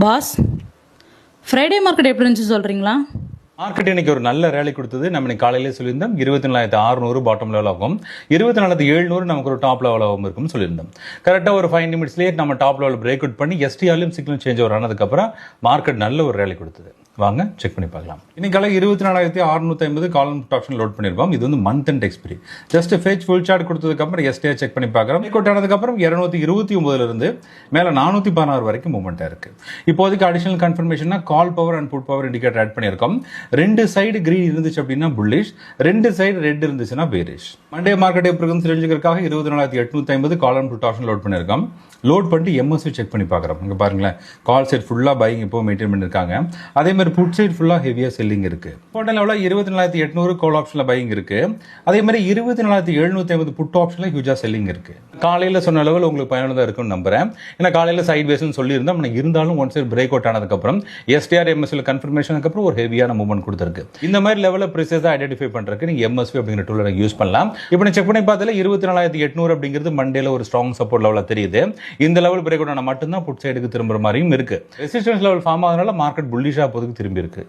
Pass, Friday market எப்படி இருந்துச்சு சொல்கிறீங்களா? மார்க்கெட் இன்னைக்கு ஒரு நல்ல ரேலி கொடுத்தது. நம்ம இன்னைக்கு காலையிலே சொல்லியிருந்தோம் 24,600 பாட்டம் லெவல் ஆகும், 24,700 நமக்கு ஒரு டாப் லெவல் ஆகும் இருக்கும்னு சொல்லியிருந்தோம். கரெக்டாக ஒரு 5 நிமிட்ஸ்லேயே நம்ம டாப் லெவல் பிரேக் அவுட் பண்ணி எஸ்டிஆர்லையும் சிக்னல் சேஞ்ச் ஓவர் ஆனதுக்கப்புறம் மார்க்கெட் நல்ல ஒரு ரேலி கொடுத்தது. வாங்க செக் பண்ணி பார்க்கலாம். இன்னைக்கு காலை 24,650 காலம் ஆப்ஷன் லோட் பண்ணியிருக்கோம். இது வந்து month and expiry. Just fetch full chart கொடுத்ததுக்கப்புறம் எஸ்டிஆர் செக் பண்ணி பார்க்குறோம். பிரேக் அவுட் ஆனதுக்கப்புறம் 229 மேலே 416 வரைக்கும் மூவ்மெண்ட்டாக இருக்குது. இப்போதைக்கு அடிஷனல் கன்ஃபர்மேஷனா call power and put power indicator add பண்ணியிருக்கோம். 2 சைடு கிரீன் இருந்துச்சு அப்படின்னா புல்லிஷ், 2 சைடு ரெட் இருந்துச்சுன்னா பேரிஷ். மண்டே மார்க்கெட் எப்படி இருக்குன்னு தெரிஞ்சுக்கிறதுக்காக 24,850 call and put option load பண்ணியிருக்கோம். லோட் பண்ணிட்டு எம்எஸ்சி செக் பண்ணி பார்க்குறோம். இங்கே பாருங்களேன், கால் சைட் ஃபுல்லாக பையிங் இப்போ மெயின்டைன் பண்ணியிருக்காங்க. அதே மாதிரி புட் சைட் ஃபுல்லாக ஹெவியாக செல்லிங் இருக்குது. டோட்டல் லெவலில் 24,800 கால் ஆப்ஷனில் பையிங் இருக்குது. அதே மாதிரி 24,750 புட் ஆப்ஷனில் ஹியூஜாக செல்லிங் இருக்குது. காலையில் சொன்ன லெவல் உங்களுக்கு பயனுள்ளதாக இருக்குன்னு நம்புறேன். ஏன்னா காலையில் சைட் வேஸ்ன்னு சொல்லியிருந்தோம். ஆனால் இருந்தாலும் ஒன் சைட் பிரேக் அவுட் ஆனதுக்கப்புறம் எஸ்டிஆர் எம்எஸ்சியில் கன்ஃபர்மேஷனுக்கு அப்புறம் ஒரு ஹெவியான மூவ்மெண்ட் கொடுத்துருக்கு. இந்த மாதிரி லெவலில் ப்ரிசைஸாக ஐடென்டிஃபை பண்ணுறதுக்கு நீங்கள் எம்எஸ்வி அப்படிங்கிற டூலை யூஸ் பண்ணலாம். இப்போ நான் செக் பண்ணி பார்த்தால 24,800 அப்படிங்கிறது மண்டேல ஒரு ஸ்ட்ராங் சப்போர்ட் லெவலாக தெரியுது. இந்த லெவல் பிரேக் அவுட் ஆனால் மட்டும்தான் புட் சைடுக்கு திரும்புற மாதிரியும் இருக்கு. ரெசிஸ்டன்ஸ் லெவல் ஃபார்ம் ஆகுறதுனால மார்க்கெட் புல்லிஷாக போதுக்கு திரும்பி இருக்கு.